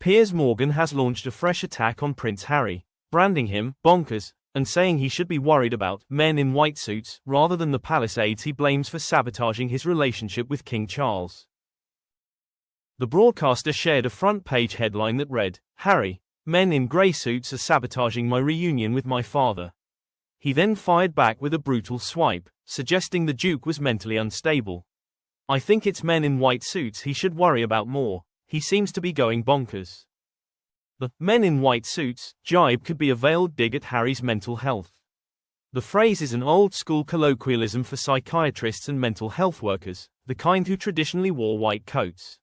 Piers Morgan has launched a fresh attack on Prince Harry, branding him bonkers, and saying he should be worried about men in white suits rather than the palace aides he blames for sabotaging his relationship with King Charles. The broadcaster shared a front-page headline that read, "Harry, men in grey suits are sabotaging my reunion with my father." He then fired back with a brutal swipe, suggesting the Duke was mentally unstable. "I think it's men in white suits he should worry about more. He seems to be going bonkers." The "men in white suits" jibe could be a veiled dig at Harry's mental health. The phrase is an old-school colloquialism for psychiatrists and mental health workers, the kind who traditionally wore white coats.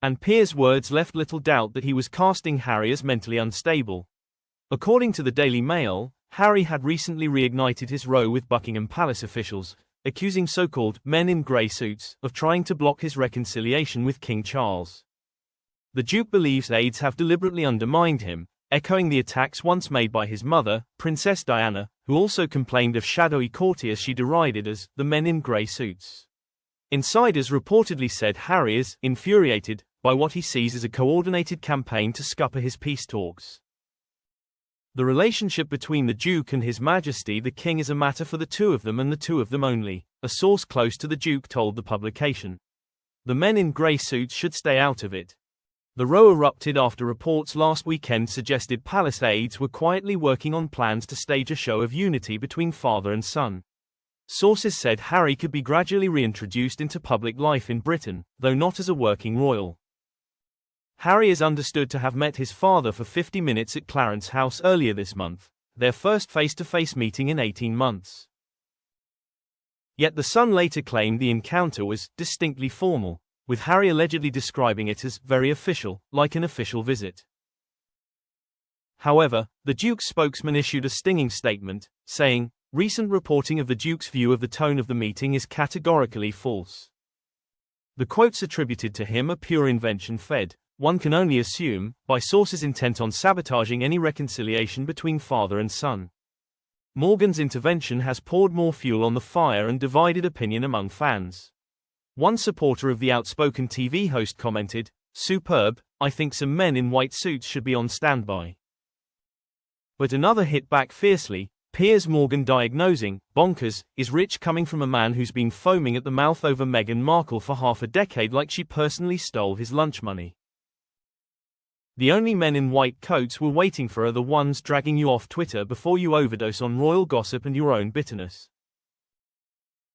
And Piers' words left little doubt that he was casting Harry as mentally unstable. According to the Daily Mail, Harry had recently reignited his row with Buckingham Palace officials, accusing so-called men in grey suits of trying to block his reconciliation with King Charles. The Duke believes aides have deliberately undermined him, echoing the attacks once made by his mother, Princess Diana, who also complained of shadowy courtiers she derided as the men in grey suits. Insiders reportedly said Harry is infuriated by what he sees as a coordinated campaign to scupper his peace talks. The relationship between the Duke and His Majesty the King is a matter for the two of them and the two of them only, a source close to the Duke told the publication. The men in grey suits should stay out of it. The row erupted after reports last weekend suggested palace aides were quietly working on plans to stage a show of unity between father and son. Sources said Harry could be gradually reintroduced into public life in Britain, though not as a working royal. Harry is understood to have met his father for 50 minutes at Clarence House earlier this month, their first face-to-face meeting in 18 months. Yet the Sun later claimed the encounter was distinctly formal, with Harry allegedly describing it as very official, like an official visit. However, the Duke's spokesman issued a stinging statement, saying, "Recent reporting of the Duke's view of the tone of the meeting is categorically false." The quotes attributed to him are pure invention fed, one can only assume, by sources intent on sabotaging any reconciliation between father and son. Morgan's intervention has poured more fuel on the fire and divided opinion among fans. One supporter of the outspoken TV host commented, "Superb, I think some men in white suits should be on standby." But another hit back fiercely, Piers Morgan diagnosing, bonkers, is rich coming from a man who's been foaming at the mouth over Meghan Markle for half a decade like she personally stole his lunch money. The only men in white coats we're waiting for are the ones dragging you off Twitter before you overdose on royal gossip and your own bitterness.